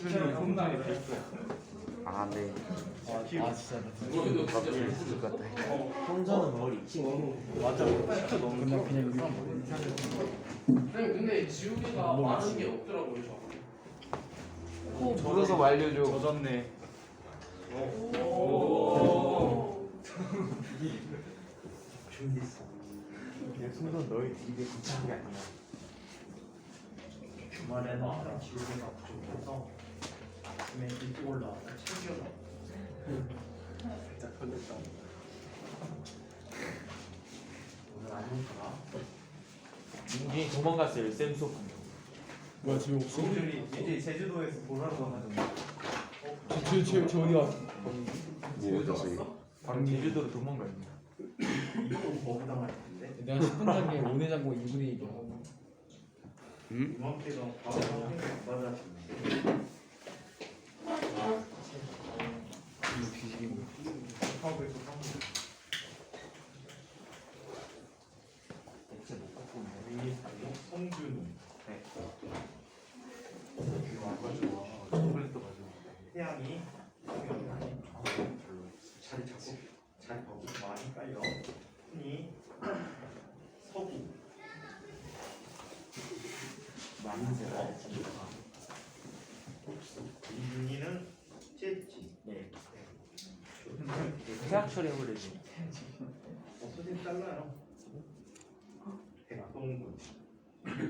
선생님 손들이 필수야. 아, 네. 아 진짜 나도 있을 것 같아. 혼자는 머리 맞아. 그냥 일반 머리. 근데 지우개가 많은 게 없더라고요. 저. 코 불어서 말려줘. 젖었네. 준비했어. 내 순간 너희 입에 붙이는 게 아니야. 주말에는 항상 지우개가 부족해서 아침에 일찍 올라와서 챙겨놔. 살짝 걸렸다. 오늘 안 오구나. 민준이 도망갔어요. 쌤 수업. 뭐야 지금 혹시? 이제 제주도에서 보라로 가는데. 쟤 어디 갔어? 방금 제주도로 도망가요. 이거 거기다 말 텐데. 내가 10분 전에 오내장고 2분의 1이야. 이맘때가 바로 생각 받아주는데. 하고 있어 대체 못 갖고 있네. 성준이. 네. 이거 안 가져와. 저번에 또 가져와. 태양이 성경이 아닌 별로. 자리 바꾸고 많이 깔려. 흔히 서구. 만세가 이준이는 쨌지. 네. 해학 처리해버리지. 선생님 잘라요. 백동군.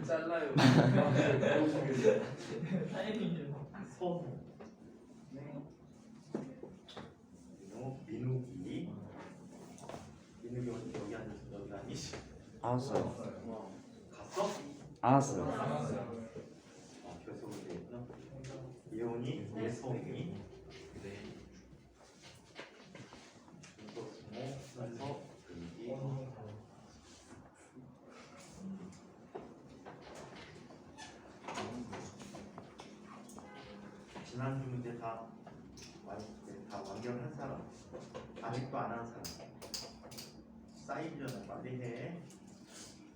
잘라요. 서구. 민욱이. 민욱이 여기 앉아서 여기 아니지? 알았어요. 갔어? 알았어요. 결석을 되겠구나. 예원이, 예성이. 순서, 글기. 지난주 문제 다 완결한 사람, 아직도 안 한 사람. 사이즈는 빨리 해.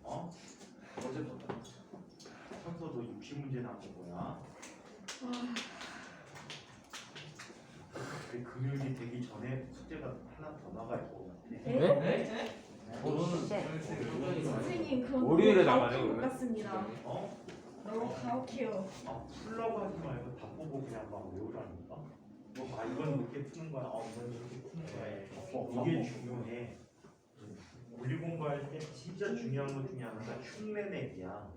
어제부터 평소도 60문제 나온 거야. 금요일이 되기 전에 숙제가 하나 더 나갈 것 같아. 네? 선생님 그건 월요일에 너무 나가네, 가혹한 것 그러면? 같습니다. 너무 가혹해요. 풀라고 하지 말고 다 보고 그냥 막 외우라니까. 이건 이렇게 푸는 거야. 이건 이렇게 푸는 거야. 이게 중요해. 물리 공부할 때 진짜 중요한 것 중에 하나가 흉내내기야.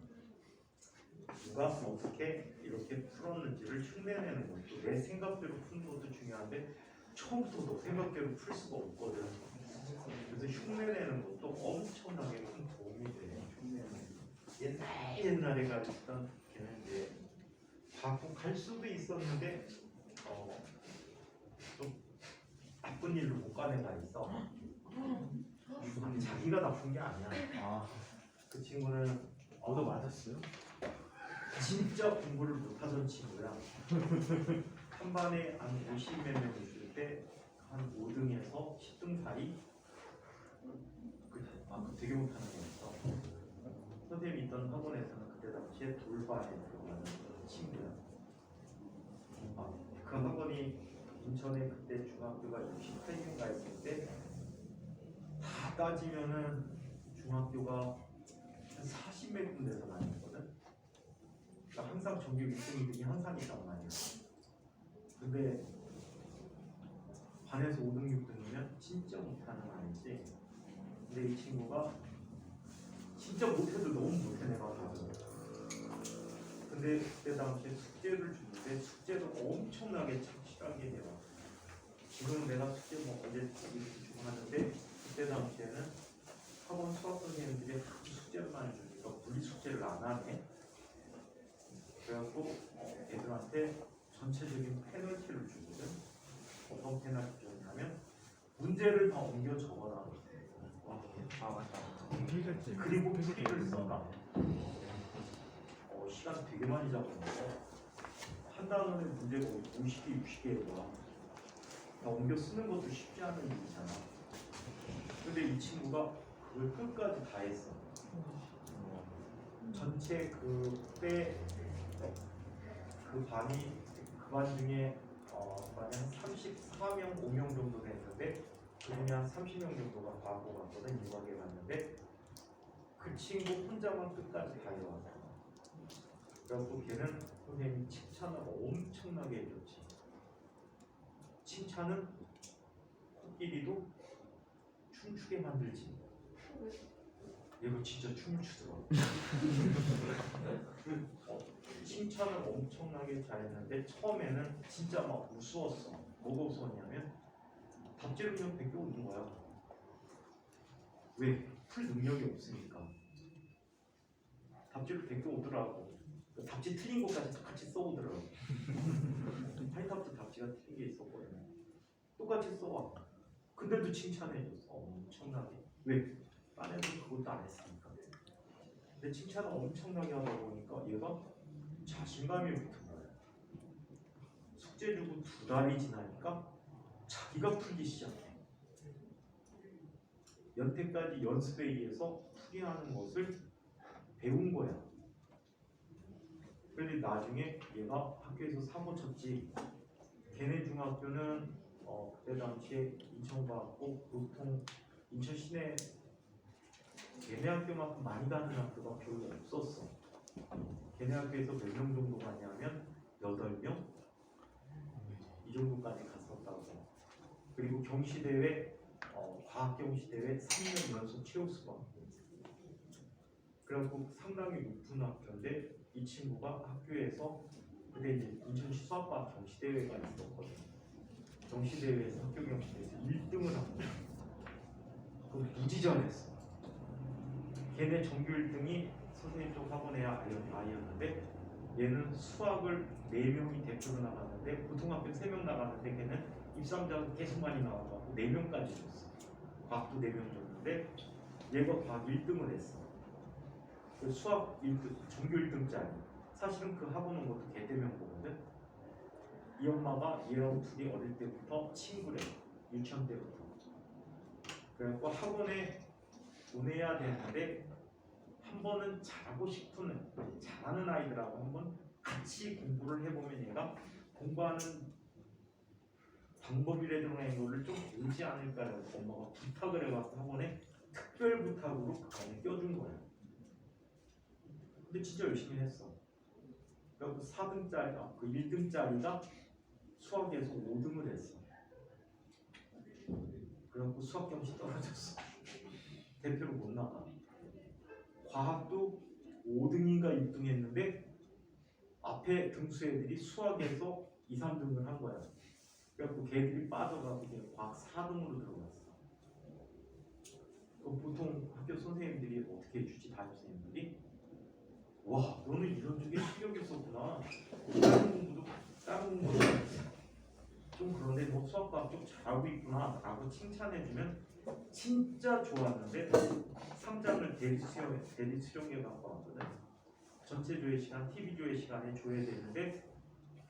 누가 어떻게 이렇게 풀었는지를 흉내내는 것도 내 생각대로 푸는 것도 중요한데 처음부터 너 생각대로 풀 수가 없거든. 그래서 흉내내는 것도 엄청나게 큰 도움이 돼. 옛날에 가르치던 걔는 이제 바꾸갈 수도 있었는데 좀 나쁜 일로 못 가는 애가 있어. 자기가 나쁜 게 아니야. 그 친구는 너도 맞았어요? 진짜 공부를 못하던 친구야. 한 반에 한 50몇 명 있을 때 한 5등에서 10등 사이. 그 되게 못하는 애였어. 선생님이 있던 학원에서는 그때 당시에 돌반에 들어가는 친구야. 그 학원이 인천에 그때 중학교가 68개인가 있을 때 다 따지면은 중학교가 한 40몇 군데서 나뉘거든. 그러니까 항상 전교 1등이들이 항상 있단 말이야. 근데 반에서 5등, 6등이면 진짜 못하는 아이지. 근데 이 친구가 진짜 못해도 너무 못해 내가 봐도. 근데 그때 당시에 숙제를 주는데 숙제도 엄청나게 착실하게 해와. 지금 내가 숙제 어제 이렇게 주고 하는데 그때 당시에는 학원 수학 선생님들이 하도 숙제를 많이 주니까 분리 숙제를 안 하네. 그래갖고 애들한테 전체적인 페널티를 주거든. 어떤 페널티냐면 문제를 다 옮겨 적어라. 맞다. 그리고 풀이를 써라. 시간 되게 많이 잡았는데 한 단원에 문제가 50개, 60개가 다 옮겨 쓰는 것도 쉽지 않은 일이잖아. 근데 이 친구가 그걸 끝까지 다 했어. 전체 그 반이 그 반 중에 만약 34명, 5명 정도 됐는데 그 중에 한 30명 정도가 과학고 갔거든. 유학에 갔는데 그 친구 혼자만 끝까지 달려왔어. 그래갖고 걔는 선생님이 칭찬을 엄청나게 해줬지. 칭찬은 코끼리도 춤추게 만들지. 얘가 진짜 춤을 추더라고. 칭찬을 엄청나게 잘했는데 처음에는 진짜 막 우스웠어. 뭐가 우스웠냐면 답지를 그냥 베껴오는 거야. 왜? 풀 능력이 없으니까. 답지를 베껴오더라고. 답지 틀린 것까지 같이 써오더라고. 하이탑도 답지가 틀린 게 있었거든. 똑같이 써와. 근데도 칭찬해줬어. 엄청나게. 왜? 딴 애들 그것도 안 했으니까. 근데 칭찬을 엄청나게 하다 보니까 얘가 자신감이 붙은 거야. 숙제 주고 2달이 지나니까 자기가 풀기 시작해. 여태까지 연습에 의해서 풀이하는 것을 배운 거야. 그런데 나중에 얘가 학교에서 사고 쳤지. 걔네 중학교는 그때 당시에 인천과학고 보통 인천 시내 걔네 학교만큼 많이 가는 학교가 별로 없었어. 걔네 학교에서 몇 명 정도 갔냐면 8명? 이 정도까지 갔었다고. 그리고 경시대회, 과학경시대회 3년 연속 최우수가. 그래갖고 상당히 높은 학교인데 이 친구가 학교에서 그때 이제 인천시 수학과학 경시대회가 있었거든. 경시대회에서 학교 경시대회에서 1등을 한 거야. 그럼 무지 잘했어. 걔네 정규 1등이 선생님 쪽 학원의 아이였는데 얘는 수학을 4명이 대표로 나갔는데 보통 학교 3명 나갔는데 걔는 입상자가 계속 많이 나와가지고 4명까지 줬어. 과학도 4명 줬는데 얘가 과학 1등을 했어. 그 수학 1등, 정규 1등짜리. 사실은 그 학원 온 것도 걔 때문에 온 거거든. 이 엄마가 얘하고 둘이 어릴 때부터 친구래. 유치원 때부터. 그래갖고 학원에 보내야 되는데 한 번은 잘하고 싶은 잘하는 아이들하고 한번 같이 공부를 해보면 얘가 공부하는 방법이라든가 이런 거를 좀 배우지 않을까라고 엄마가 부탁을 해갖고 학원에 특별 부탁으로 그 안에 껴준 거야. 근데 진짜 열심히 했어. 그래갖고 4등짜리, 그 1등짜리가 수학에서 5등을 했어. 그래갖고 수학 경시 떨어졌어. 대표로 못 나가. 과학도 5등인가 6등 했는데 앞에 등수 애들이 수학에서 2, 3등을 한 거야. 그래갖고 걔들이 빠져가지고 이제 과학 4등으로 들어갔어. 보통 학교 선생님들이 어떻게 해주지? 담임선생님들이 와 너는 이런 쪽에 실력이 있었구나. 다른 공부도 좀 그런데 너 수학 과학 좀 잘하고 있구나 라고 칭찬해주면 진짜 좋았는데 3장을 대리 수령에 갖고 왔거든. 전체 조회 시간, TV 조회 시간에 줘야 되는데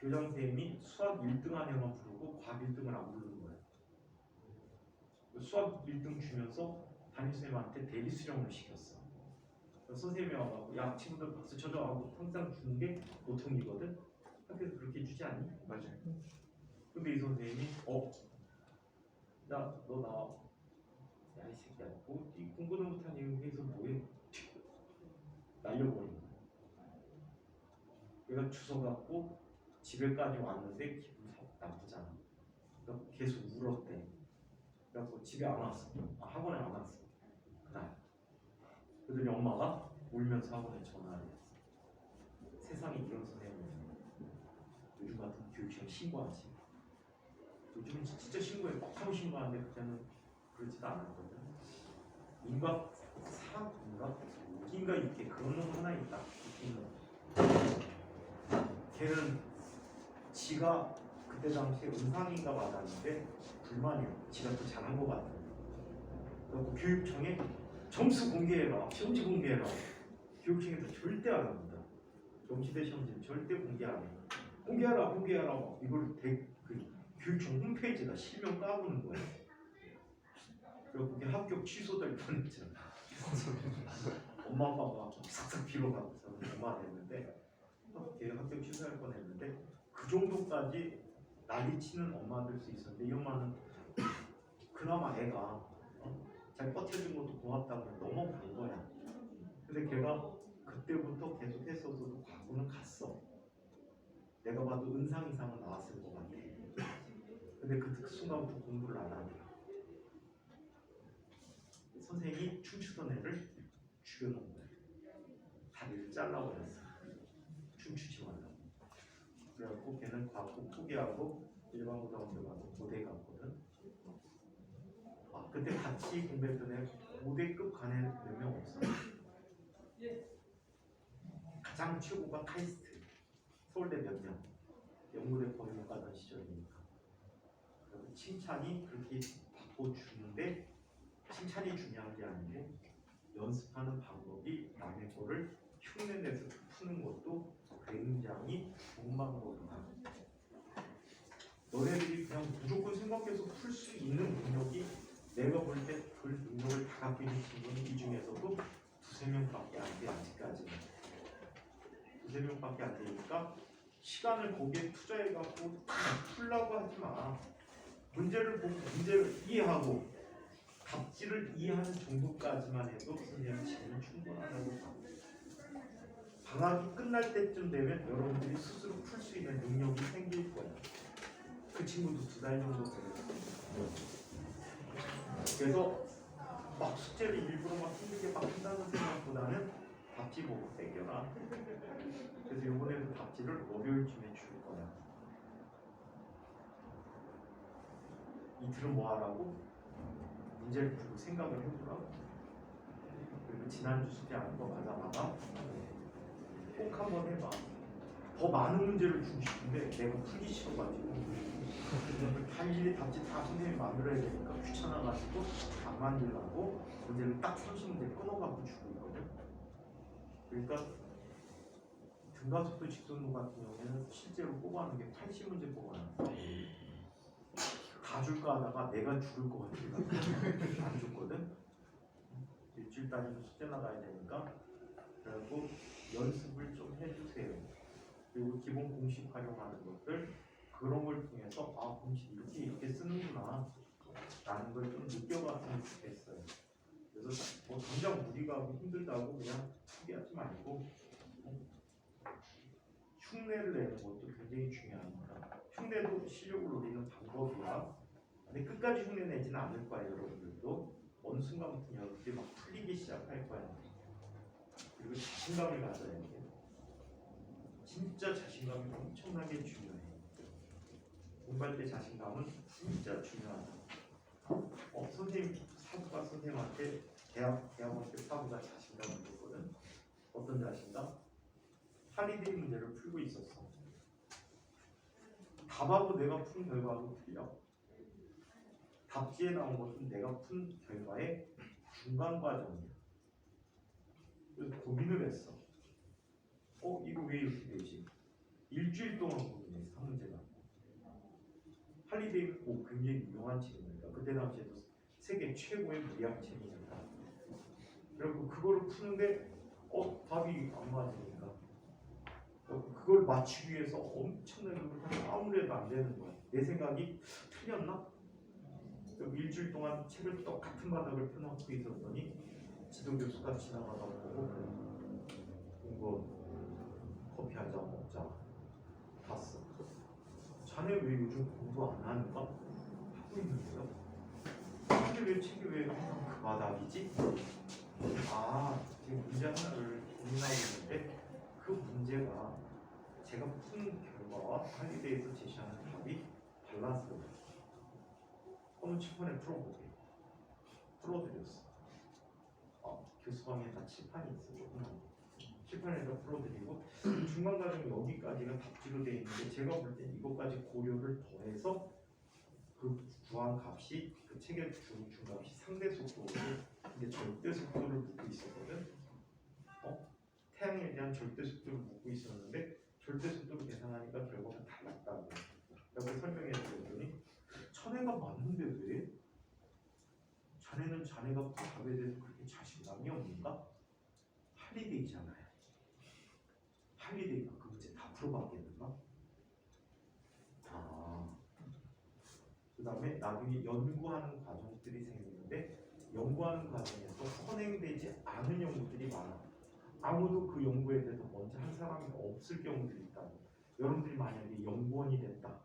교장 선생님이 수학 1등 안에만 부르고 과학 1등을 안 부르는 거야. 수학 1등 주면서 담임선생님한테 대리 수령을 시켰어. 선생님이 와가지고 야 친구들 박수 쳐줘 하고 항상 주는 게 보통이거든. 학교에서 그렇게 주지 않니? 맞아요. 근데 이 선생님이 야 너 나와. 야 이 새끼야 이 공부도 못한 이유에서 뭐해? 날려버린 거야. 얘가 주워갖고 집에까지 왔는데 기분 나쁘잖아. 그래서 계속 울었대. 그래서 집에 안 왔어. 학원에 안 왔어. 그날. 그러더니 엄마가 울면서 학원에 전화를 했어. 세상에 이런 선생님이 요즘 같은 교육시험 신고하지. 요즘은 진짜 신고해. 꼭 하고 신고하는데 그때는 그렇지도 않았거든. 인과 사인가 웃긴가 있게 그런 놈 하나 있다. 웃긴 놈. 걔는 지가 그때 당시에 은상인가 받았는데 불만이야. 지가 더 잘한 것 같아. 그리고 교육청에 점수 공개해라. 시험지 공개해라. 교육청에서 절대 안 합니다. 경시대 시험지는 절대 공개 안 해. 공개하라. 이걸 교육청 홈페이지에다 실명 까부는 거야. 그리고 그게 합격 취소될 뻔했잖아. 엄마 아빠가 싹싹 빌어가면서 엄마 냈는데 걔 합격 취소할 뻔했는데 그 정도까지 난리치는 엄마들 수 있었는데 이 엄마는 그나마 애가 잘 버텨준 것도 고맙다고 넘어간 거야. 근데 걔가 그때부터 계속 했어도 과거는 갔어. 내가 봐도 은상 이상은 나왔을 것 같아. 근데 그 순간부터 공부를 안 하더라. 선생님이 춤추던 애를 죽여놓은 거야. 다리를 잘라버렸어. 춤추지 말라고. 그래갖고 걔는 과거 포기하고 일반 고등학교 가서 고대 갔거든. 그때 같이 공부했던 애 고대급 간 애는 몇 명 없어. 가장 최고가 카이스트. 서울대 몇 명. 연구대 거의 못 가던 시절이니까. 그리고 칭찬이 그렇게 받고 주는데 칭찬이 중요한 게 아니고 연습하는 방법이 남의 거를 흉내내서 푸는 것도 굉장히 좋은 방법이다. 너네들이 그냥 무조건 생각해서 풀 수 있는 능력이 내가 볼 때 그 능력을 다 갖고 있는 친구는 이 중에서도 두세 명밖에 안 돼. 아직까지는 두세 명밖에 안 되니까 시간을 거기에 투자해갖고 풀라고 하지 마. 문제를 보고 문제를 이해하고 답지를 이해하는 정도까지만 해도 선생님 지금 충분하다고 봐. 방학이 끝날 때쯤 되면 여러분들이 스스로 풀 수 있는 능력이 생길 거야. 그 친구도 2달 정도 걸렸어. 그래서 막 숙제를 일부러 막 힘들게 막 한다는 생각보다는 답지 보고 땡겨라. 그래서 이번에도 답지를 월요일쯤에 줄 거야. 이틀은 뭐 하라고? 문제를 풀고 생각을 해보라고. 그리고 지난주 숙제하는 거 맞아. 꼭 한번 해봐. 더 많은 문제를 주고 싶은데 내가 풀기 싫어가지고 다 일일이 답지 다 선생님이 만들어야 되니까 귀찮아가지고 안 만들라고 문제를 딱 30문제 끊어갖고 주고 있거든. 그러니까 등가속도 직선도 같은 경우에는 실제로 뽑아놓은 게 80문제 뽑아놨어. 다 줄까 하다가 내가 죽을 것 같으니까 안 줬거든. 일주일 단위로 숙제 나가야 되니까. 그래갖고 연습을 좀 해주세요. 그리고 기본 공식 활용하는 것들, 그런 걸 통해서 아, 공식 이렇게 쓰는구나 라는 걸 좀 느껴봤으면 좋겠어요. 그래서 뭐 당장 무리가 하고 힘들다고 그냥 포기하지 말고 흉내를 내는 것도 굉장히 중요하니까. 흉내도 실력을 올리는 방법이야. 근데 끝까지 흉내 내지는 않을 거야. 여러분들도 어느 순간부터 여러분들이 막 풀리기 시작할 거야. 그리고 자신감을 가져야 돼. 진짜 자신감이 엄청나게 중요해. 공부할 때 자신감은 진짜 중요하다. 선생님, 사부가 선생님한테 대학원 때 사부가 자신감을 줬거든. 어떤 자신감? 할리데이 문제를 풀고 있었어. 답하고 내가 푼 결과하고 틀려. 답지에 나온 것은 내가 푼 결과의 중간 과정이야. 그래서 고민을 했어. 이거 왜 이렇게 되지? 일주일 동안 고민했어. 한 문제가. 할리데이는 굉장히 유명한 책이니까 그때 당시에도 세계 최고의 물리학책이었다. 그리고 그거를 푸는데 답이 안 맞으니까 그걸 맞추기 위해서 엄청나게 노력하면 아무래도 안 되는 거야. 내 생각이 틀렸나? 일주일 동안 책을 똑같은 바닥을 펴놓고 있었더니 지도 교수가 지나가다 보고 이거 커피 한 잔 먹자. 봤어. 자네 왜 요즘 공부 안 하는가? 하고 있는데요. 근데 왜 책이 왜 항상 그 바닥이지? 지금 문제 하나를 고민하고 있는데 그 문제가 제가 푼 결과와 할리데이에서 제시하는 답이 달라서 어느 칠판에 풀어보게. 풀어드렸어. 교수방에다 칠판이 있었구나. 칠판에다 풀어드리고 중간 과정 여기까지가 답지로 되어 있는데 제가 볼 땐 이것까지 고려를 더해서 그 구한 값이 그 책의 중값이 상대 속도고 근데 절대 속도를 묻고 있었거든. 태양에 대한 절대 속도를 묻고 있었는데 절대 속도를 계산하니까 결과가 달랐다고. 라고 설명해 드렸더니 자네가 맞는데 왜? 자네는 자네가 푼 답에 대해서 그렇게 자신감이 없는가? 할리데이잖아요. 할리데이가 그 문제 다 풀어봤겠는가? 그 다음에 나중에 연구하는 과정들이 생기는데 연구하는 과정에서 선행되지 않은 연구들이 많아. 아무도 그 연구에 대해서 먼저 한 사람이 없을 경우들이 있다. 여러분들이 만약에 연구원이 됐다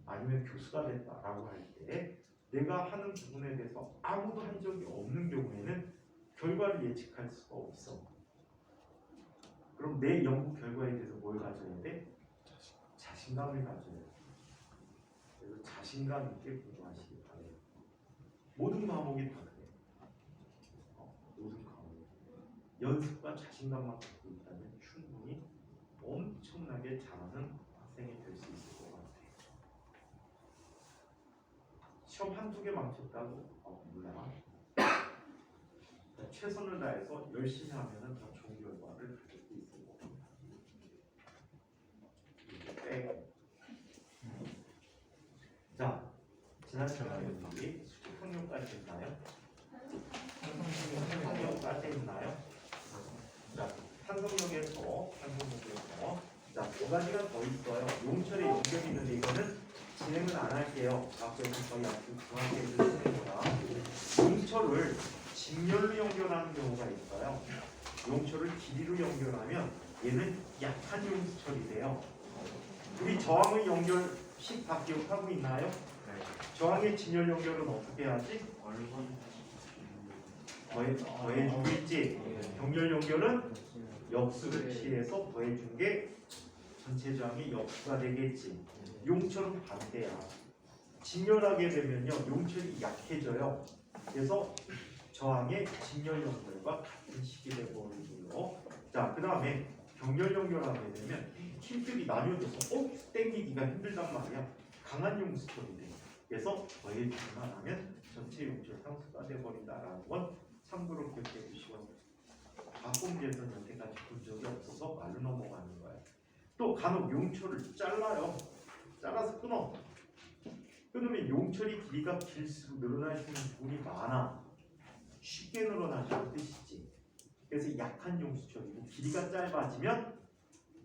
아니면 교수가 됐다라고 할 때 내가 하는 부분에 대해서 아무도 한 적이 없는 경우에는 결과를 예측할 수가 없어. 그럼 내 연구 결과에 대해서 뭘 가져야 돼? 자신감을 가져야 돼. 그래서 자신감 있게 공부하시기 바래요. 모든 과목이 다 그래. 모든 과목. 연습과 자신감만 갖고 있다면 충분히 엄청나게 잘하는 학생이 될 수 있을 것 같아요. 시험 한두 개 망쳤다고? 몰라. 최선을 다해서 열심히 하면 더 좋은 결과를 가질 수 있을 것 같아요. 자, 지난 시간에 우리 수직 항력까지 했나요? 항력까지 했나요? 자, 탄성력에서 자, 5가지가 더 있어요. 용철에 연결이 있는데 이거는 진행은 안 할게요. 앞에서 저희 앞으로 중학교 애들 쓰는 거라. 용철을 직렬로 연결하는 경우가 있어요. 용철을 길이로 연결하면 얘는 약한 용수철이 돼요. 우리 저항의 연결식 다 기억하고 있나요? 저항의 진열 연결은 어떻게 하지? 더해주고 있지. 병렬 연결은 역수를 취해서 더해준 게 전체 저항의 역수가 되겠지. 용철은 반대야. 진열하게 되면요 용철이 약해져요. 그래서 저항의 진열 연결과 같은 식이 되버리고요. 자, 그 다음에 병렬 연결하게 되면 힘줄이 나뉘어져서 땡기기가 힘들단 말이야. 강한 용수철이 돼. 그래서 더해주기만 하면 전체 용철 상수가 돼버린다라는 건 참고로 기억해 주시고, 과학공부에서는 여태까지 본 적이 없어서 말로 넘어가는 거예요. 또 간혹 용철을 잘라요. 잘라서 끊어. 끊으면 용철이 길이가 길수록 늘어날 수 있는 부분이 많아. 쉽게 늘어나는 뜻이지. 그래서 약한 용수철이고 길이가 짧아지면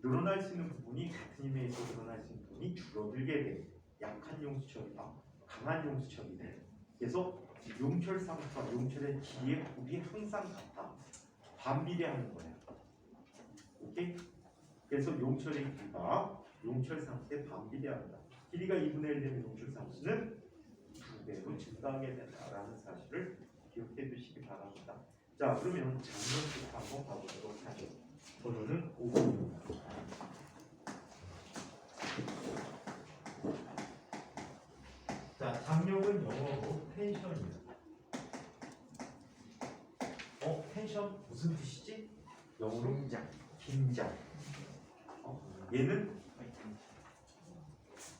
늘어날 수 있는 부분이 같은 힘에 의해서 늘어날 수 있는 부분이 줄어들게 돼. 약한 용수철이다. 강한 용수철이 돼. 그래서 용철 상수와 용철의 길이의 곱이 항상 같아. 반비례하는 거야. 오케이? 그래서 용철의 길이가 용철 상수에 반비례한다. 길이가 2분의 1 되면 용철 상수는 2배로 증가하게 된다라는 사실을 기억해 두시기 바랍니다. 자, 그러면 장면부터 한번 가보도록 하죠. 번호는 5번입니다. 자, 장력은 영어로 텐션이에요. 텐션 무슨 뜻이지? 영어로 긴장. 얘는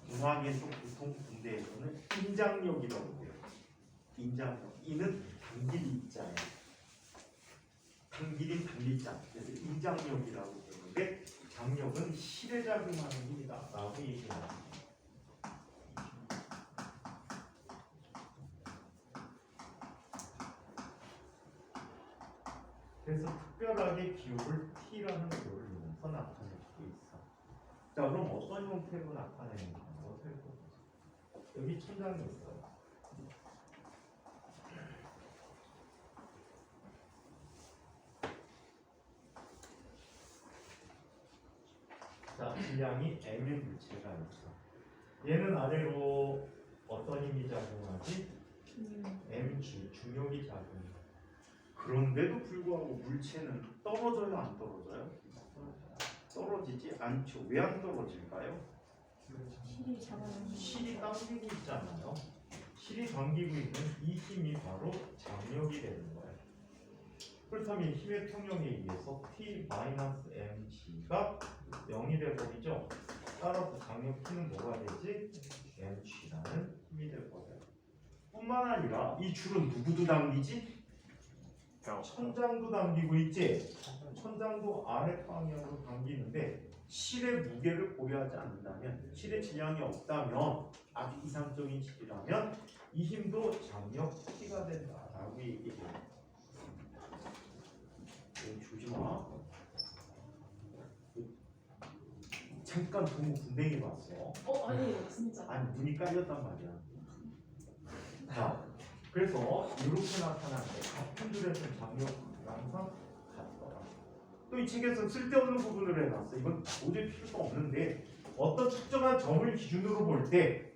공학에서 보통 군대에서는 인장력이라고 해요. 인장력. 이는 단길이 있잖아요. 단길이 단길자. 그래서 인장력이라고 부르는데 장력은 실에 작용하는 힘이다 라고 얘기합니다. 그래서 특별하게 기호를 T라는 기호를 이용해서 나타내고 있어. 자, 그럼 어떤 형태로 나타내는지 한번 살펴보세요. 여기 천장이 있어요. 자, 질량이 M의 물체가 있어. 얘는 아래로 어떤 힘이 작용하지? Mg, 중력이 작용해. 그런데도 불구하고 물체는 떨어져요, 안 떨어져요? 떨어지지 않죠. 왜 안 떨어질까요? 실이 잡아주는 실이 당기고 있잖아요. 실이 당기고 있는 이 힘이 바로 장력이 되는 거예요. 그렇다면 힘의 평형에 의해서 T-mg가 0이 되버리죠. 따라서 장력 T는 뭐가 되지? mg라는 힘이 되버려요. 뿐만 아니라 이 줄은 누구도 당기지? 천장도 당기고 있지. 천장도 아래 방향으로 당기는데 실의 무게를 고려하지 않는다면, 실의 질량이 없다면, 아주 이상적인 실이라면 이 힘도 장력 T가 된다라고 얘기해요. 주지 마. 잠깐 동무 군뱅이 봤어. 아니에요 진짜. 아니 눈이 깔렸단 말이야. 자, 그래서 이렇게 나타나는데 같은 줄에서 장력 항상 같더라. 또 이 책에서 쓸데없는 부분을 해놨어. 이건 도저히 필요가 없는데 어떤 특정한 점을 기준으로 볼 때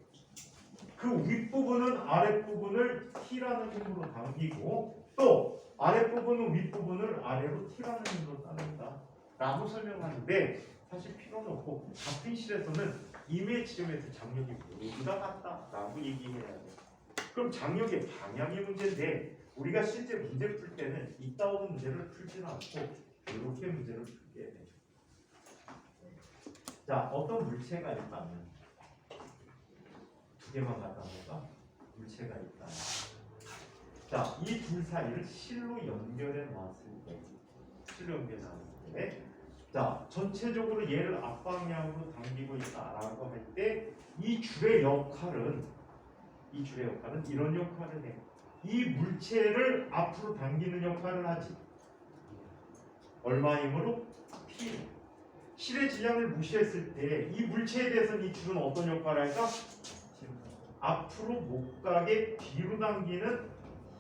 그 윗부분은 아랫부분을 T라는 힘으로 당기고 또 아랫부분은 윗부분을 아래로 T라는 힘으로 따른다 라고 설명하는데 사실 필요는 없고 같은 실에서는 임의 지점에서 장력이 모두 다 같다 라고 얘기해야 돼. 그럼 장력의 방향이 문제인데 우리가 실제 문제 풀 때는 이따오는 문제를 풀지는 않고 이렇게 문제를 풀게 돼. 자, 어떤 물체가 있다면 두 개만 갖다 볼까? 물체가 있다. 자, 이 둘 사이를 실로 연결해 놨을 때, 실로 연결해 놨을 때, 자, 전체적으로 얘를 앞방향으로 당기고 있다라고 할 때 이 줄의 역할은 이런 역할을 해. 이 물체를 앞으로 당기는 역할을 하지. 얼마 힘으로? P. 실의 질량을 무시했을 때 이 물체에 대해서는 이 줄은 어떤 역할을 할까? 앞으로 못 가게 뒤로 당기는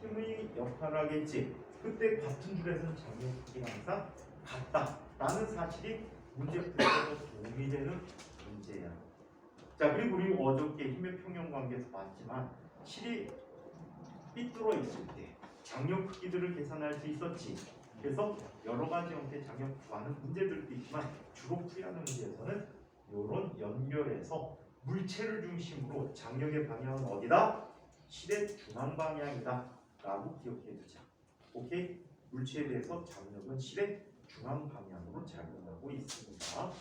힘의 역할을 하겠지. 그때 같은 줄에서는 장력이 항상 같다라는 사실이 문제 풀이에서 도움이 되는 문제야. 자, 그리고 우리 어저께 힘의 평형 관계에서 봤지만 실이 삐뚤어 있을 때 장력 크기들을 계산할 수 있었지. 그래서 여러 가지 형태의 장력 구하는 문제들도 있지만 주로 풀이하는 문제에서는 이런 연결해서 물체를 중심으로 장력의 방향은 어디다? 실의 중앙 방향이다 라고 기억해 두자. 오케이? 물체에 대해서 장력은 실의 중앙 방향으로 작용하고 있습니다.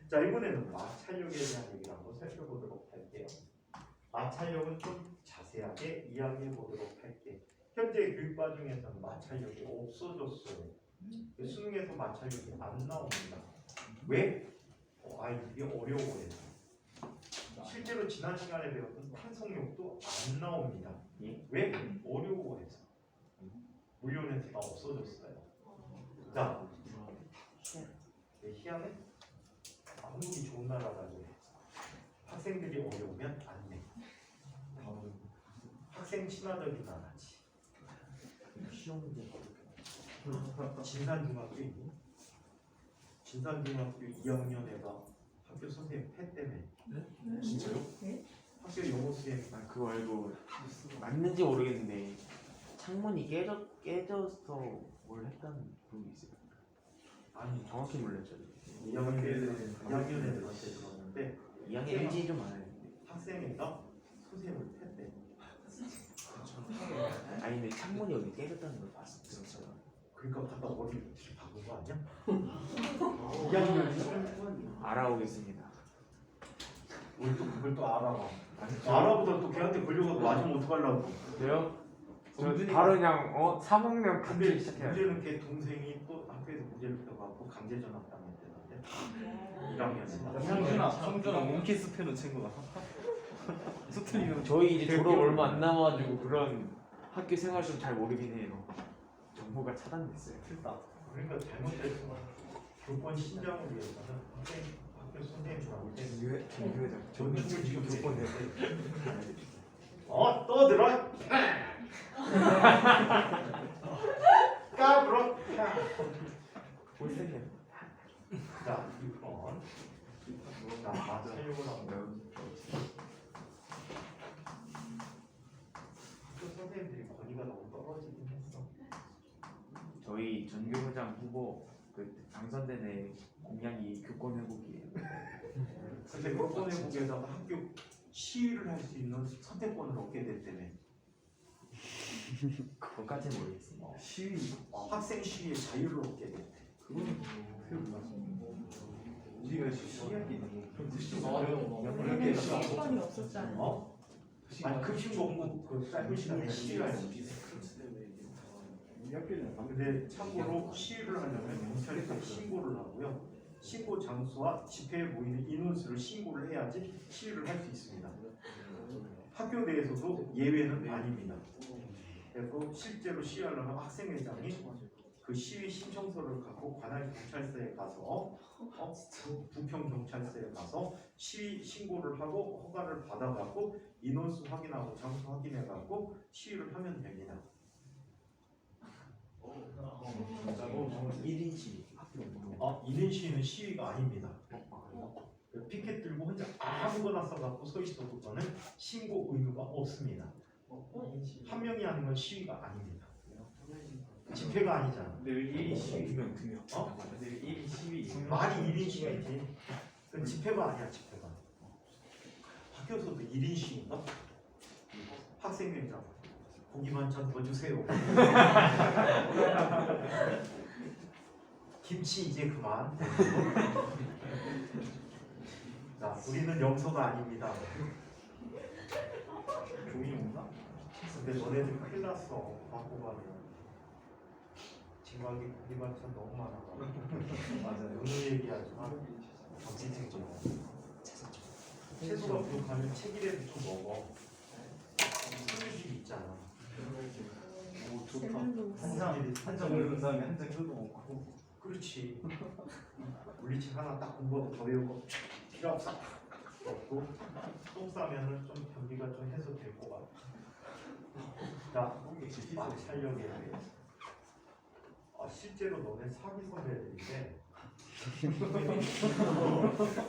자, 이번에는 마찰력에 대한 얘기를 한번 살펴보도록 할게요. 마찰력은 좀 자세하게 이야기해 보도록 할게. 현재 교육과 중에서는 마찰력이 없어졌어요. 수능에서 마찰력이 안 나옵니다. 왜? 이게 어려워해서. 실제로 지난 시간에 배웠던 탄성력도 안 나옵니다. 왜? 어려워해서. 물리원에서 다 없어졌어요. 자, 희한해? 한국이 좋은 나라라고 해. 학생들이 어려우면 안 내. 학생 친화적인 나라지. 시험 문제 진산중학교 있니? 진산중학교 2학년 애가 학교 선생님 패 때문에. 네? 진짜요? 네? 학교 영어 수행 그거 알고 맞는지 모르겠는데 창문이 깨져서 뭘 했다는 그런 게 있어요. 아니 정확히 몰랐죠. 2학년 애들한테 들었는데 2학년 일진이 좀 많아요. 학생애가 선생님을 팼대. 아니 근데 창문이 여기 깨졌다는 걸 들었어요. 그러니까 갖다 머리를 이렇게 박은 거 아니야? 2학년 알아오겠습니다. 우리 또 그걸 또 알아봐. 알아보다 또 걔한테 걸려가지고 맞으면 어떡하려고. 왜요? 저 바로 그냥 3학년 근데 같이 시작해요. 문제는 걔 동생이 또 학교에서 문제를 펴갖고 강제 전학 당했대는데 1학년에. 성준아 몽키스 펜은 친구가. 수틀리는 저희 이제 졸업 얼마 안 남아가지고 그런 학교 생활 좀 잘 모르긴 해요. 정보가 차단됐어요. 그러니까 잘못됐어. 교권 신장을 위해서는 학교 선생님 나올 때 전축을 지금 교권 냈대. 떠들어. 까불어. 볼색이야. 자, 6번. 자, 마찰력을 한번. 학교 선생님들이 권위가 너무 떨어지긴 했어. 저희 전교부장 후보 그 당선된 애 공약이 교권 회복이에요. 근데 교권 회복에다가 학교 시위를 할 수 있는 선택권을 얻게 됐다며. 그것까지는 모르겠습니다. 시위, 학생 시위의 자유를 얻게 됐대. 그거는 우리가 시위할 게 있는 원래는 시권이 없었잖아요. 아니 급식 먹고 그 짧은 시간에 시위할 수 있어. 근데 참고로 시위를 하려면 경찰에 신고를 하고요. 신고 장소와 집회에 모이는 인원수를 신고를 해야지 시위를 할 수 있습니다. 학교 내에서도 예외는 아닙니다. 그래서 실제로 시위하려면 학생회장이 그 시위 신청서를 갖고 관할 경찰서에 가서 부평 경찰서에 가서 시위 신고를 하고 허가를 받아갖고 인원수 확인하고 장소 확인해갖고 시위를 하면 됩니다. 1인 시위. 1인 시위는 시위가 아닙니다. 피켓 들고 혼자 아무거나 써갖고 서 있어도 저는 신고 의무가 없습니다. 한 명이 하는 건 시위가 아닙니다. 집회가 아니잖아. 늘 1인 시위. 늘 1인 시위. 말이 1인 시위지. 그건 집회가 아니야, 집회가. 학교에서도 1인 시위인가? 학생회장 고기 반찬 더 주세요. 김치 이제 그만. 자, 우리는 염소가 아닙니다. 종이 없나? 근데 너네들 큰일 났어. 받고 가면. 지각이 고기 반찬 너무 많아. 맞아요. 오늘 얘기하지만 정치생존. 채소가 부족하면 책이라도 좀 먹어. 소유집 있잖아. 오 좋다. 세면도 한장 올린 다음에 한 장 뜯어 먹고. 그렇지. 물리책 하나 딱 공부하고 더 외우고 필요 없어. 없고 똥 싸면은 좀 변비가 좀 해소될 것 같아. 자, 막 살려고 해야 돼. 실제로 너네 사기 선배들인데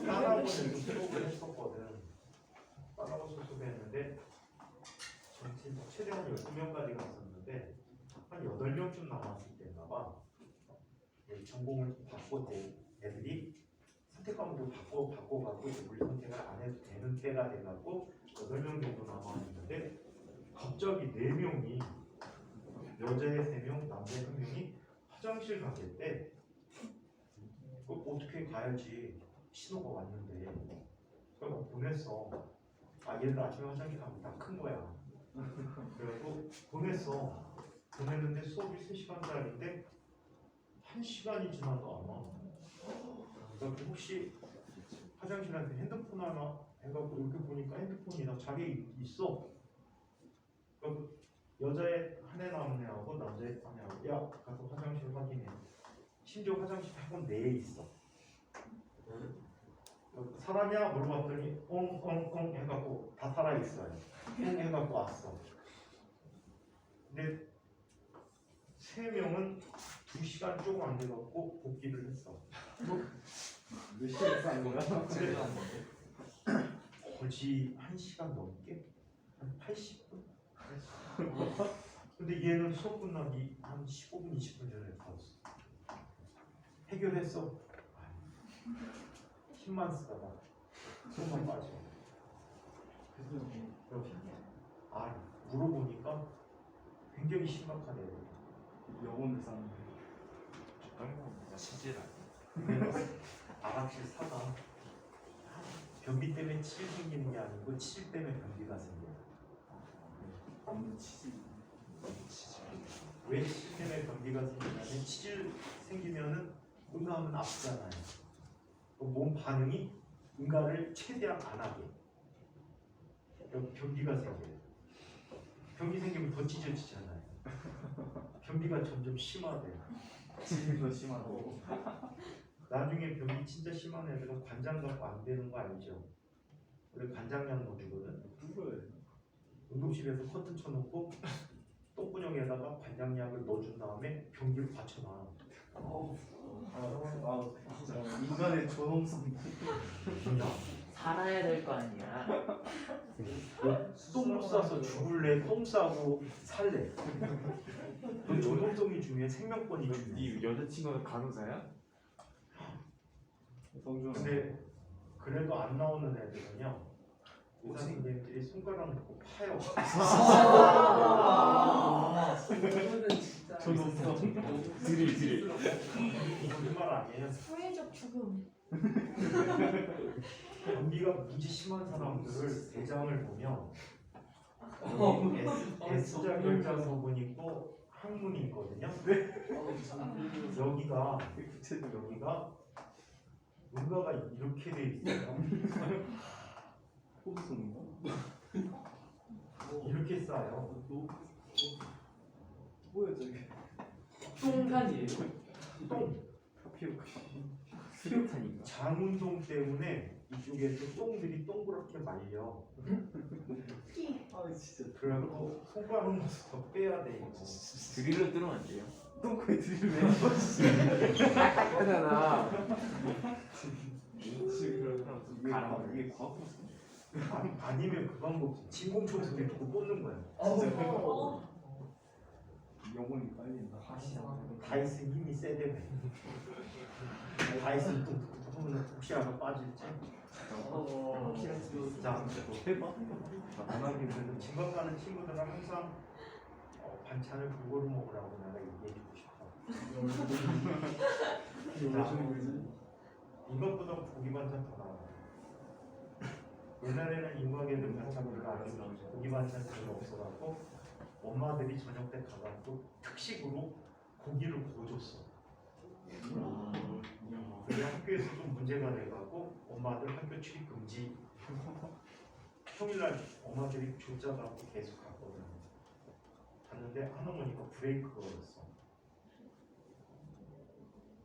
딸하고는 수업을 했었거든. 딸하고 수업했는데 최대한 12명까지 갔었는데 한 8명쯤 남았을 때인가 봐. 전공을 바꿨대. 애들이 선택 과목을 바꿔갖고 물 선택을 안 해도 되는 때가 돼갖고 8명 정도 남아있는데 갑자기 4명이 여자애 3명, 남자애 1명이 화장실 가겠대. 어떻게 가야지 신호가 왔는데 그래서 보냈어. 얘들 아침에 화장실 가면 다 큰 거야. 그래서 보냈어. 보냈는데 수업이 3시간짜리인데 1시간이 지나도 안 와. 그래서 혹시 화장실한테 핸드폰 하나 해갖고 이렇게 보니까 핸드폰이 나 자리에 있어. 그래서 여자애 한 애 남은 애하고 남자애 한 애하고 야 가서 화장실 확인해. 심지어 화장실 학원 내에 있어. 사람이야 물어봤더니 엉엉엉 해갖고 다 살아있어요. 엉 해갖고 왔어. 근데 3명은 2시간 조금 안 돼갖고 복귀를 했어. 몇 시에 싼 거야? 거의 1시간 넘게? 한 80분? 근데 얘는 수업 끝나기 한 15분, 20분 전에 갔어. 해결했어. 힘만 쓰다가 손만 빠져. 물어보니까 굉장히 심각하대. 영혼을 쌌는데. 실제로 아락실 사가 변비 때문에 칠 생기는 게 아니고 칠 때문에 변비가 생겨. 없는 치즈. 왜 칠 때문에 변비가 생기냐면 칠 생기면은 응가하면 아프잖아요. 몸 반응이 응가를 최대한 안 하게. 변비가 생겨요. 변비 생기면 더 찢어지잖아요. 변비가 점점 심화돼요. 치즈도 심하고. 나중에 변비 진짜 심한 애들은 관장 갖고 안 되는 거 알죠? 원래 관장약 넣어주거든. 응급실에서 커튼 쳐놓고 똥구녕에다가 관장약을 넣어준 다음에 변기를 받쳐놔. 진짜 인간의 존엄성. 살아야 될 거 아니야. 똥 싸서 죽을래? 똥 싸고 살래? 너 존엄성이 중요해? 생명권이 중요해? 네 여자친구는 간호사야? 근데 그래도 안 나오는 애들은요 의사 선생님들이 손가락 놓고 파요. 이거는 진짜 존엄성. 드릴. 거짓말 아니에요. 사회적 죽음. 변비가 무지 심한 사람들을 대장을 보면 S자 결자 서문 있고 항문이 있거든요. 여기가 응가가 이렇게 돼 있어요. 호기성인가? 이렇게 쌓여. 뭐야 저게? 똥탄이에요. 똥. 수류탄인가? 장운동 때문에 이쪽에서 똥들이 동그랗게 말려. 아 진짜. 그래갖고 손가락 넣어서 더 빼야 돼 이거. 드릴로 뚫으면 안 돼요? 똥코에 드릴 왜? 하잖아. 이게 과학 아니면 그 방법 진공청소기 두고 뽑는 거야. 영혼이 빨린다. 다이슨 힘이 세대네. 다이슨 또 하면 혹시라도 빠질지. 자, 해봐. 안 하기는 지방 가는 친구들은 항상 반찬을 그거로 먹으라고 내가 얘기해주고 싶어. 이것보다 고기 반찬 더 나와. 옛날에는 인과계들 반찬을 안 해서 고기 반찬 별로 없어갖고 엄마들이 저녁 때 가갖고 특식으로 고기를 구워줬어. 근데 학교에서 좀 문제가 돼갖고 엄마들 학교 출입 금지. 평일날 엄마들이 조짜갖고 계속 갔거든. 갔는데 할머니가 브레이크가 걸렸어.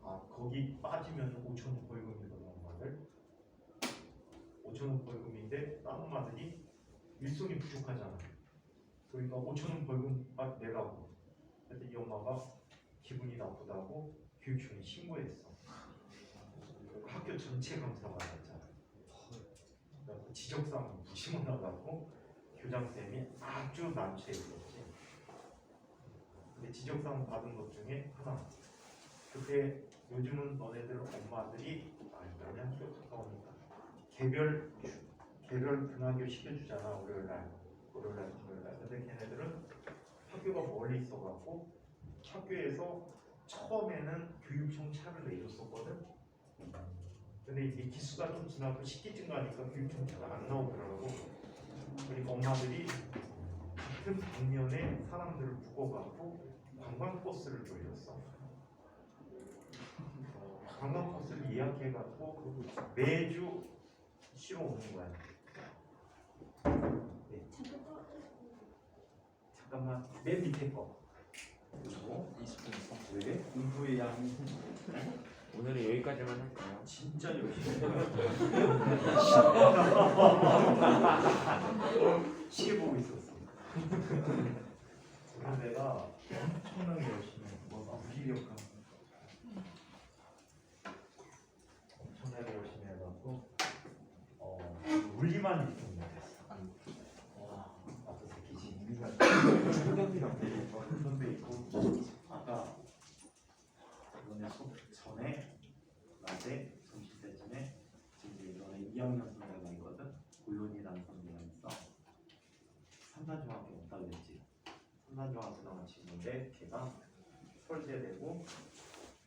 아 거기 빠지면 5,000원 벌금이거든 엄마들. 5,000원 벌금인데 다른 엄마들이 일손이 부족하잖아. 그러니까 5,000원 벌금 내라고. 그래서 이 엄마가 기분이 나쁘다고 교육청에 신고했어. 학교 전체 감사받았잖아. 지적사항 무심을 나가고 교장쌤이 아주 난처했었지. 근데 지적사항 받은 것 중에 하나. 그때 요즘은 너네들 엄마들이 그냥 학교 가까우니까 개별 등하교 시켜주잖아. 월요일날. 근데 걔네들은 학교가 멀리 있어갖고 학교에서 처음에는 교육청 차를 내줬었거든. 근데 이제 기수가 좀 지나고 식기증 가니까 교육청 차가 안 나오더라고. 그러니까 엄마들이 같은 방면에 사람들을 묶어갖고 관광버스를 돌렸어. 관광버스를 예약해갖고 매주 쉬러 오는 거야. 네. 잠깐만 맨 밑에 거. 그리고 20분 왜? 공부의 양이 오늘은 여기까지만 할까요? 진짜 열심히 시계 보고 있었어. 그래서 내가 엄청나게 열심히 무기력한. 엄청나게 열심히 해갖고 물리만 1등 못했어. 나도 새끼지. 우리가 충격이랑 그런데 있고 아까 이번에 수업 전에 낮에 점심때쯤에 지금 이번에 2학년 선배가 있거든. 고윤이라는 선배가 있어. 삼산중학교 온다 그랬지. 삼산중학교 나온 친구인데 걔가 설대되고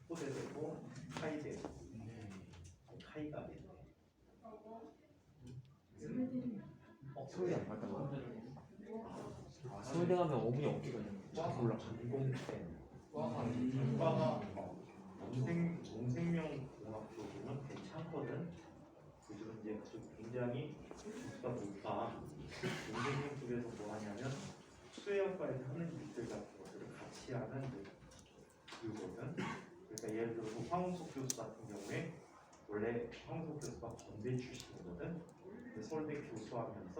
호대되고 카이되고 카이가 됐네. 서울대 안 갔다 와? 서울대 가면 5분이 넘게 걸려. 몰라. 전공된 과가 농생명공학 쪽은 괜찮거든. 요즘 이제 그쪽 굉장히 수가 높아. 농생명 쪽에서 뭐 하냐면 수해학과에서 하는 일들 같은 것들을 같이 하는 교육거든. 그러니까 예를 들어서 황우석 교수 같은 경우에 원래 황우석 교수가 건대 출신이거든. 근데 서울대 교수하면서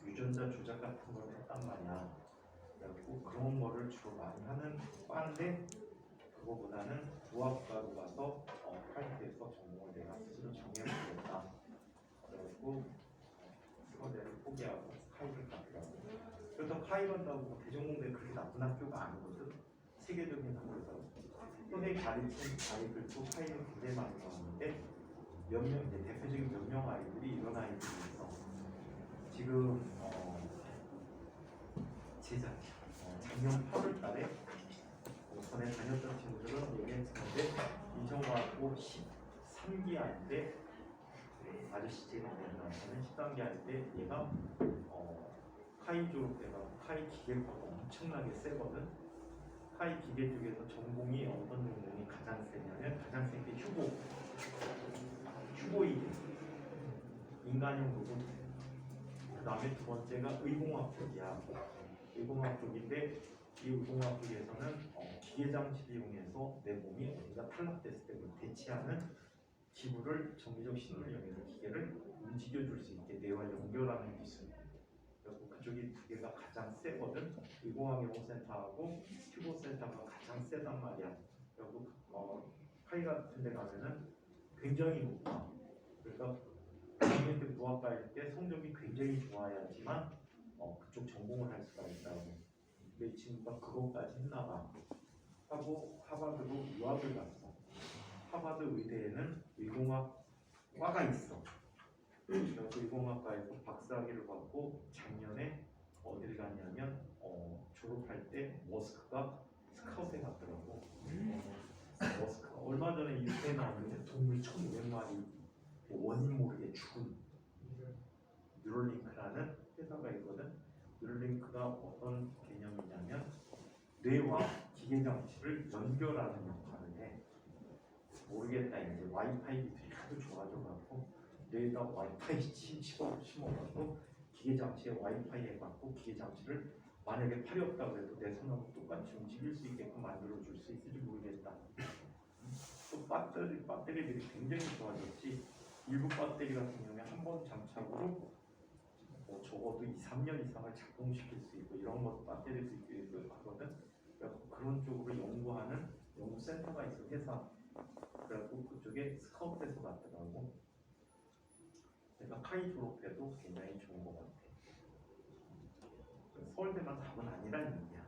유전자 조작 같은 걸 했단 말이야. 그래갖고 그런 거를 주로 많이 하는 과인데 그거보다는 부학과로 가서 프라이빗에서 전공을 내가 스스로 정해보겠다. 그래갖고 서울대를 포기하고 카이를 가더라고. 그래서 카이 간다고 대전공대 그렇게 나쁜 학교가 아니거든. 세계적인 학교라고. 선생님 가르치고 카이는 굉장히 많이 나왔는데 몇 명, 이제 대표적인 몇 명 아이들이 이런 아이들이 있어. 지금 작년 8월 달에 전에 다녔던 친구들은 얘기했는데 인천과학고 13기 할 때 아저씨 제가 저는 13기 할 때 얘가 카이 졸업해가지고 카이 기계과가 엄청나게 세거든. 카이 기계 쪽에서 전공이 어떤 전공이 가장 세냐면 가장 센 게 휴보이 인간형 로봇. 그 다음에 두 번째가 의공학 쪽이야. 의공학 쪽인데 이 의공학에서는 기계 장치를 이용해서 내 몸이 어디가 탈락됐을 때 그걸 대체하는 기구를 정기적 신호를 이용해서 기계를 움직여줄 수 있게 뇌와 연결하는 기술. 그리고 그쪽이 두 개가 가장 세거든. 의공학연구센터하고 튜버센터가 가장 세단 말이야. 그리고 파이 같은 데 가면은 굉장히 높아. 그러니까 국민들 무학과일 때 성적이 굉장히 좋아야지만 그쪽 전공을 할 수가 있다고. 근데 이 친구가 그것까지 했나 봐. 하고 하버드로 유학을 갔어. 하버드 의대에는 의공학과가 있어. 그래서 의공학과에서 박사학위를 받고 작년에 어디를 갔냐면 졸업할 때 머스크가 스카웃에 갔더라고. 머스크가 얼마 전에 뉴스에 나왔는데 동물 1,500마리 원인 모르게 죽은 뉴럴링크라는 회사가 있거든. 뉴럴링크가 어떤 개념이냐면 뇌와 기계 장치를 연결하는 역할을 해. 모르겠다. 이제 와이파이 기술이 하도 좋아져갖고 뇌에다 와이파이 심어갖고 기계 장치에 와이파이 해갖고 기계 장치를 만약에 팔이 없다고 해도 내 손하고 똑같이 움직일 수 있게끔 만들어줄 수 있을지 모르겠다. 또 배터리들이 굉장히 좋아졌지. 일부 배터리 같은 경우에 한 번 장착으로 적어도 2-3년 이상을 작동시킬 수 있고 이런 것도 배터리도 있고 하거든. 그래서 그런 쪽으로 연구하는 연구센터가 있어. 회사. 그래갖고 그쪽에 스카웃돼서 갔더라고. 내가 카이 졸업해도 굉장히 좋은 것 같아. 서울대만 답은 아니란 얘기야.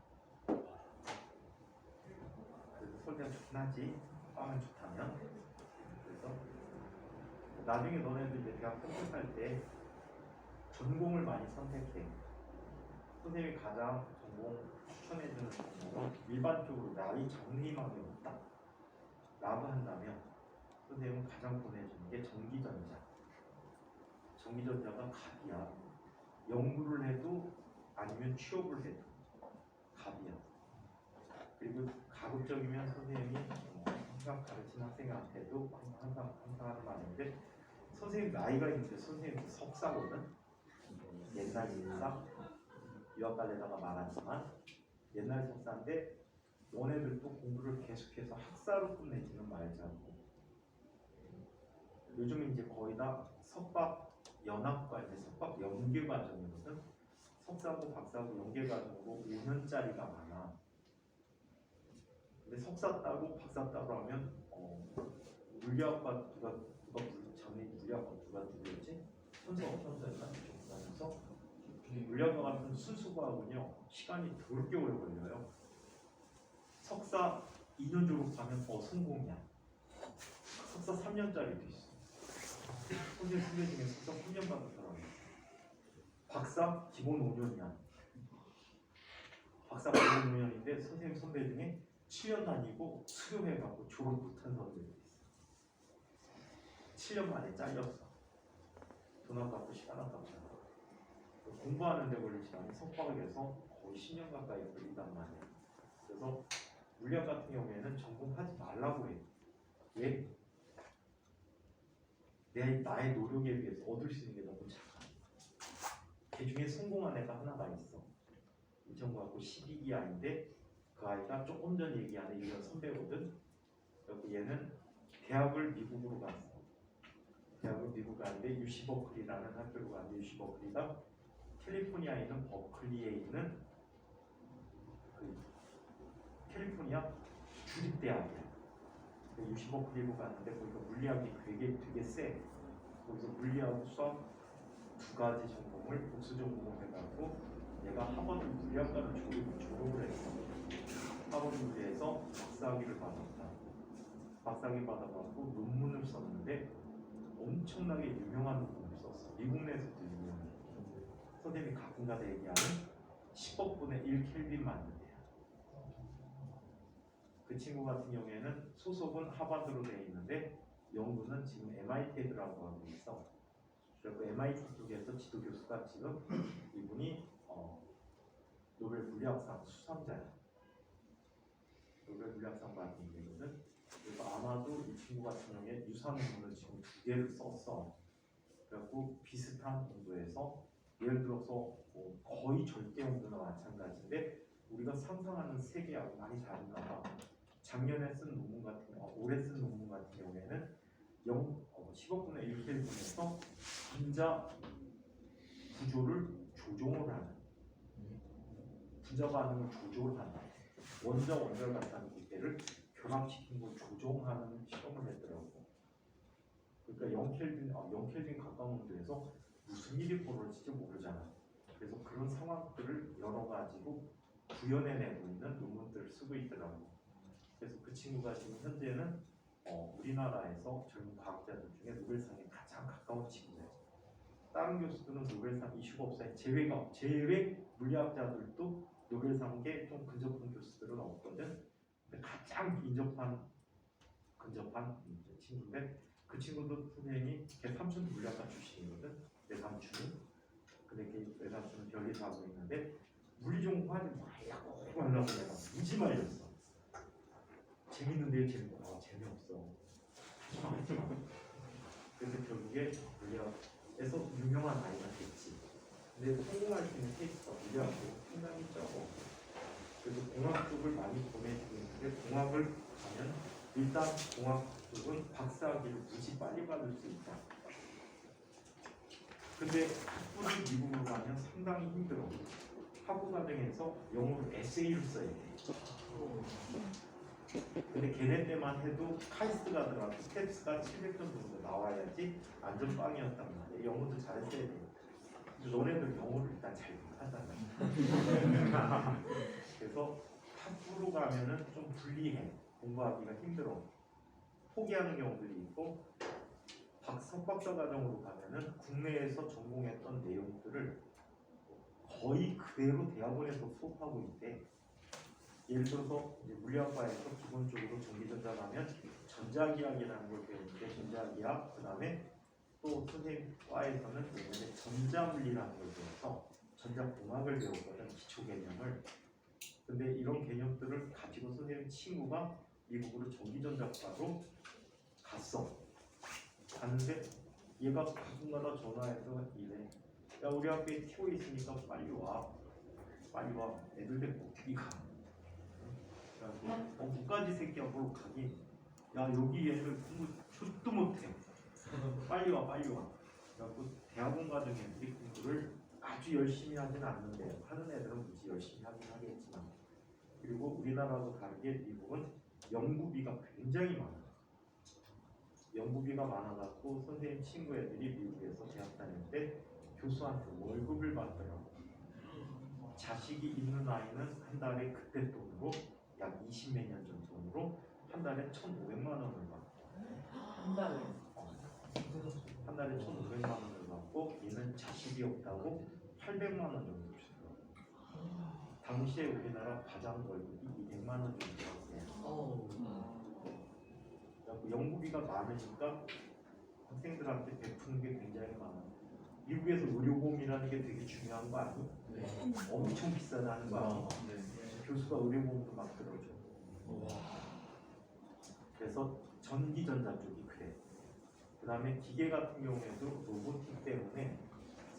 그래서 서울대가 좋긴 하지. 빵은 좋다면. 그래서 나중에 너네들 이제 대학 선택할 때 전공을 많이 선택해. 선생님이 가장 전공 추천해주는 전공은 일반적으로 나이 장래희망이 없다 라고 한다면 선생님은 가장 보내주는 게 전기전자. 전기전자가 갑이야. 연구를 해도 아니면 취업을 해도 갑이야. 그리고 가급적이면 선생님이 항상 가르치는 학생한테도 항상 하는 말인데 선생님 나이가 있는데 선생님도 석사거든. 옛날 석사 유학 갈래다가 말하지만 옛날 석사인데 너네들도 공부를 계속해서 학사로 끝내지는 말자고. 요즘은 이제 거의 다 석박 연합과 이제 석박 연계 과정이거든. 석사고 박사고 연계 과정으로 5년짜리가 많아. 근데 석사 따고 박사 따고 하면 물리학과 전에 물리학과 누구였지? 천서였나? 그래서 물리학과 같은 순수과학은요 시간이 더럽게 오래 걸려요. 석사 2년 졸업하면 성공이야. 석사 3년짜리도 있어. 선생님 선배 중에 석사 3년 받은 사람이. 박사 기본 5년이야. 박사 기본 5년인데 선생님 선배 중에 7년 다니고 수료해갖고 졸업 못한 사람들도 있어. 7년 만에 잘렸어. 돈 아깝고 시간 아깝잖아. 공부하는 데 걸리지만 석박에서 거의 10년 가까이 걸린단 말이야. 그래서 물리학 같은 경우에는 전공하지 말라고 해. 왜? 나의 노력에 비해서 얻을 수 있는 게 너무 작아. 그 중에 성공한 애가 하나가 있어. 인천고등학교 12기 아이인데 그 아이가 조금 전 얘기하는 1년 선배거든. 그리고 얘는 대학을 미국으로 갔어. 대학을 미국 가는데 UC 버클리라는 학교로 가는데 UC 버클리가 캘리포니아에 있는 버클리에 있는 그 캘리포니아 주립대학이야. UC 버클리로 갔는데 거기가 물리학이 되게 세. 거기서 물리하고 수학 두 가지 전공을 복수 전공해가지고 얘가 하버드 물리학과를 졸업을 했어. 하버드 물리에서 박사학위를 받았다. 박사학위 받아가지고 논문을 썼는데 엄청나게 유명한 논문을 썼어. 미국 내에서도 유명해. 선생님이 가끔가다 얘기하는 10억분의 1 켈빈 맞는 애야. 그 친구 같은 경우에는 소속은 하버드로 되어 있는데 연구는 지금 MIT라고 하고 있어. 그리고 MIT 쪽에서 지도 교수가 지금 이분이 노벨 물리학상 수상자야. 노벨 물리학상 받은 분이거든. 그래서 아마도 이 친구 같은 경우에 유사 논문을 지금 2개를 썼어. 그래갖고 비슷한 온도에서 예를 들어서 거의 절대 온도나 마찬가지인데 우리가 상상하는 세계하고 많이 다른가 봐. 작년에 쓴 논문 같은 올해 쓴 논문 같은 경우에는 10억분의 1켈빈에서 분자 구조를 조종을 하는 분자 반응을 조종을 한다. 원자 원자를 갖다 놓을 때를 결합시킨 걸 조종하는 실험을 했더라고. 그러니까 0켈빈 가까운 온도에서 무슨 일이 벌어질지 모르잖아. 그래서 그런 상황들을 여러 가지로 구현해내고 있는 논문들을 쓰고 있더라고. 그래서 그 친구가 지금 현재는 우리나라에서 젊은 과학자들 중에 노벨상에 가장 가까운 친구예요. 다른 교수들은 노벨상 이슈가 없어요. 제외 물리학자들도 노벨상에 좀 근접한 교수들은 없거든. 근데 가장 근접한 친구인데 그 친구도 선생님이 걔 삼촌 물리학과 출신이거든. 내 삼촌은. 근데 내 삼촌은 별일을 하고 있는데 물리 전공하지 말라고 내가 무지 말렸어. 재밌는데 재미없어. 그래서 결국에 물리학에서 유명한 아이가 됐지. 근데 성공할 수 있는 케이스가 물리학도 상당히 적어. 그래서 공학 쪽을 많이 보내주고 있는데 공학을 가면 일단 공학 쪽은 박사학위를 무지 빨리 받을 수 있다. 근데 학부를 미국으로 가면 상당히 힘들어. 학부 과정에서 영어로 에세이를 써야 돼. 근데 걔네 때만 해도 카이스트가 들어가고 스텝스가 700점 정도 나와야지 안전빵이었단 말이야. 영어도 잘했어야 돼. 근데 너네들 영어를 일단 잘 못하잖아. 그래서 학부로 가면은 좀 불리해. 공부하기가 힘들어. 포기하는 경우들이 있고 석박사 과정으로 가면은 국내에서 전공했던 내용들을 거의 그대로 대학원에서 수업하고 있대. 예를 들어서 이제 물리학과에서 기본적으로 전기전자라면 전자기학이라는 걸 배우는데 전자기학, 그 다음에 또 선생님과에서는 예전에 전자물리라는 걸 배워서 전자공학을 배웠거든, 기초 개념을. 근데 이런 개념들을 가지고 선생님 친구가 미국으로 전기전자과로 갔어. 갔는데 얘가 가끔가다 전화해서 이래. 야, 우리 학교에 티오 있으니까 빨리 와. 빨리 와. 애들 데리고 이가. 뭐까지 새끼야 뭘 가긴. 야, 여기 애들 공부 chút 못해. 빨리 와, 빨리 와. 그래갖고 대학원 과정 애들이 공부를 아주 열심히 하진 않는데 하는 애들은 무지 열심히 하긴 하겠지만, 그리고 우리나라도 다르게 미국은 연구비가 굉장히 많아. 연구비가 많아갖고 선생님 친구 애들이 미국에서 대학 다닐 때 교수한테 월급을 받더라고. 자식이 있는 아이는 한 달에 그때 돈으로 약 20몇 년 전 돈으로 한 달에 1,500만 원을 받고, 한 달에. 한 달에 1,500만 원을 받고, 얘는 자식이 없다고 800만 원 정도 주더라고. 당시에 우리나라 과장 월급이 200만 원 정도였어요. 연구비가 많으니까 학생들한테 베푸는 게 굉장히 많아. 미국에서 의료보험이라는 게 되게 중요한 거 아니? 네. 엄청 비싸다는 거 아니? 교수가 의료보험도 막 들어줘. 그래서 전기전자 쪽이 그래. 그 다음에 기계 같은 경우에도 로보틱 때문에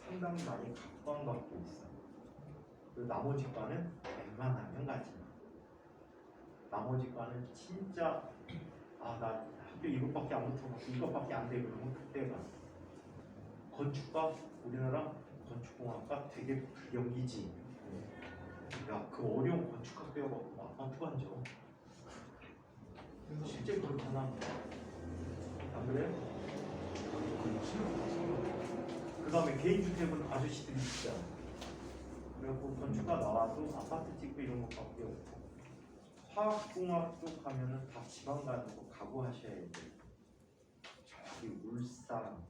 상당히 많이 각광받고 있어. 그리고 나머지 과는 웬만하면 가지 마. 나머지 과는 진짜 나 학교 이것밖에 안 붙어갖고 이것밖에 안 돼 그러면 그때가. 건축과 우리나라 건축공학과 되게 불경기지. 야, 그 어려운 건축학 배워갖고 아파트 앉아. 실제 그렇구나. 안 그래? 그 다음에 개인주택은 아저씨들이 있잖아. 그래갖고 건축가 나와도 아파트 짓고 이런 것밖에 없고, 화학공학 쪽 가면은 다 지방 가는 거 각오하셔야 돼. 저기 울산,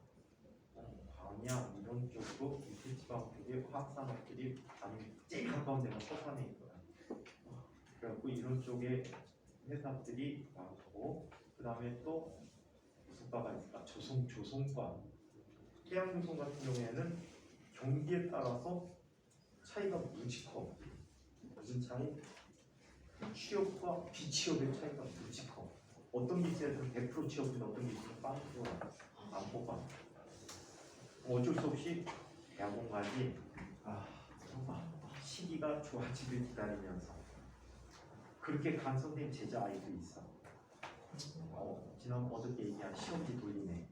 광양 이런 쪽으로 밑에 지방 쪽에 화학산업들이 아니 제일 가까운 데가 서산에 있거든. 그래갖고 이런 쪽에 회사들이 많고, 그 다음에 또 무슨 과가 있을까? 조송과. 해양조송 같은 경우에는 경기에 따라서 차이가 무지 커. 무슨 차이? 취업과 비취업의 차이가 무지 커. 어떤 기체들은 100% 취업인데 어떤 기체는 0%안 뽑아. 어쩔 수 없이 대학원 가지. 시기가 아이보다 좋아지길 기다리면서 그렇게 간 선생님 제자 아이도 있어. 지난 어저께 얘기한 시험지 돌리네.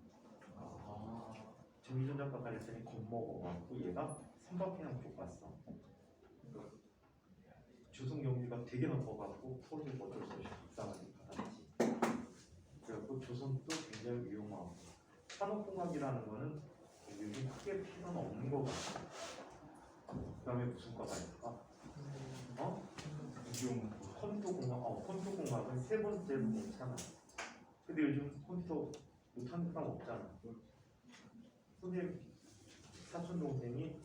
정기전 작가 가랬더니 겁먹어갖고 얘가 삼각형을 쪽 갔어. 그러니까 주성 경비가 되게 높아갖고 서울대 어쩔 수 없이 불쌍하게 받았지. 그래갖고 조선도 굉장히 위험하고 산업공학이라는 거는 요즘 크게 필요는 없는 거 같아. 그 다음에 무슨 과가 있을까? 컴퓨터공학은 세 번째로 괜찮아. 근데 요즘 컴퓨터 못하는 사람 없잖아. 선생님 사촌 동생이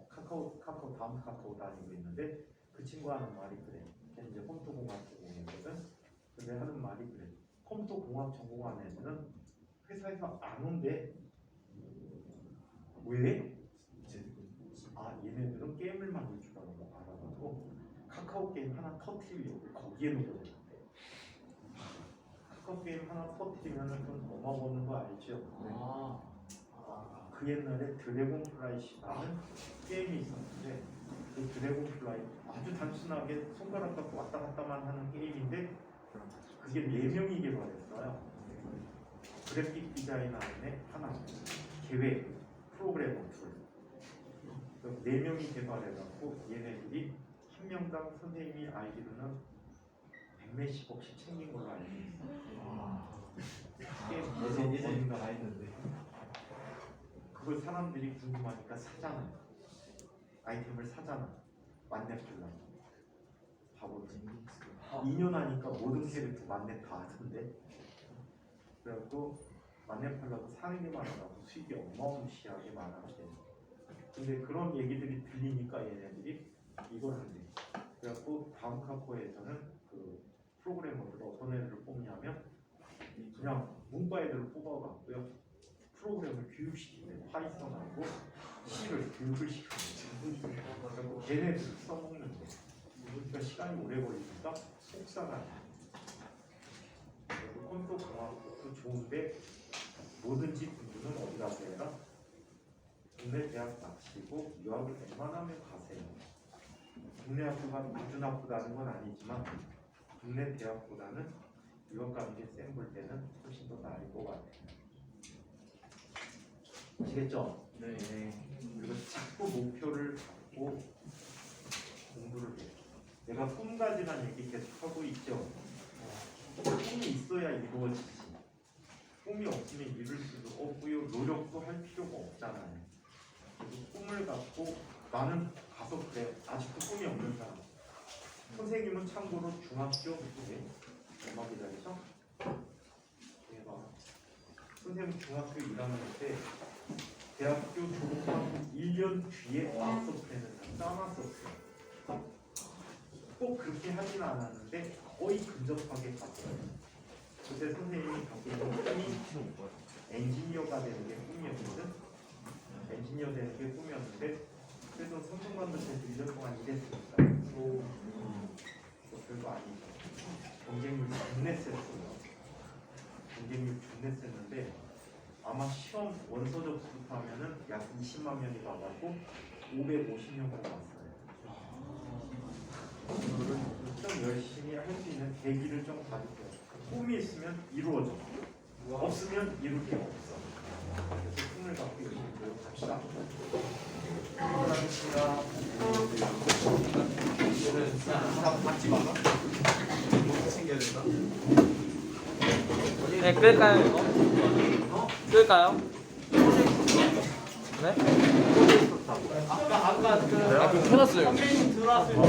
카카오 다음 카카오 다니고 있는데 그 친구 하는 말이 그래. 걔는 이제 컴퓨터공학 전공이거든. 근데 하는 말이 그래. 컴퓨터공학 전공하는 애들은 회사에서 안 온대. 왜? 얘네들은 게임을 만들 줄 알아가지고 카카오 게임 하나 터트리려고 거기에 놓고 카카오 게임 하나 터트리면은 좀 얼마 버는 거 알죠? 그 옛날에 드래곤 플라이시라는 게임이 있었는데 그 드래곤 플라이 아주 단순하게 손가락 갖고 왔다 갔다만 하는 게임인데 그게 4명이 개발했어요. 그래픽 디자이너의 하나, 계획, 프로그래머 둘. 4명이 개발해갖고 얘네들이 한 명당 선생님이 알기로는 100몇십억씩 챙긴 걸로 알고 있어. 예전에 다 했는데 그걸 사람들이 궁금하니까 사잖아. 아이템을 사잖아. 만렙줄라. 바보지. 2년 하니까 모든 캐릭터 만렙 다 하던데. 그래갖고 만렙 하려고 사는 게 많아가지고 수익이 어마무시하게 많았대. 근데 그런 얘기들이 들리니까 얘네들이 이걸 한대. 그래갖고 다음 카코에서는 그 프로그래머들 어떤 애들을 뽑냐면 그냥 문과 애들을 뽑아갖고요 프로그램을 교육시키는데 파이썬하고 C를 교육을 시키는데 그래갖고 걔네들 써먹는데 그러니까 시간이 오래 걸리니까 속상하다. 그리고 컴퓨터 공학도 좋은데 뭐든지 공부는 어디 가서 해라? 국내 대학 마치고 유학을 웬만하면 가세요. 국내 학교가 아주 나쁘다는 건 아니지만 국내 대학보다는 유학 가는 게 쌤 볼 때는 훨씬 더 나을 것 같아요. 아시겠죠? 네. 그리고 자꾸 목표를 잡고 공부를 해. 내가 꿈 가지란 얘기 계속 하고 있죠. 꿈이 있어야 이루어지지. 꿈이 없으면 이룰 수도 없고요. 노력도 할 필요가 없잖아요. 그래서 꿈을 갖고 나는 가서 그래. 아직도 꿈이 없는 사람. 선생님은 참고로 중학교 얼마 기다리죠? 대박. 선생님 중학교 1학년 때 대학교 졸업하고 1년 뒤에 마스터플랜을 다 짜놨었어요. 꼭 그렇게 하진 않았는데 거의 근접하게 갔어요. 그때 선생님이 갖고 있는 꿈이 엔지니어가 되는 게 꿈이었거든. 엔지니어 되는 게 꿈이었는데 그래서 성공관들한테 1년 동안 일했으니까 별거 아니죠. 경쟁률 존내 셌어요. 경쟁률 존내 셌는데 아마 시험 원서 접수부터 하면은 약 20만 명이 나가고 550명까지 왔어요. 좀 열심히 할 수 있는 계기를 좀 가지고요. 꿈이 있으면 이루어져. 없으면 이룰 게 없어. 그래서 꿈을 갖고 열심히 노력합시다. 감사합니다. 받지 마라. 뭐 챙겨야 된다. 네, 끌까요 이거? 끌까요? 네? 아까 그 켜놨어요. 선배님 들어왔을 때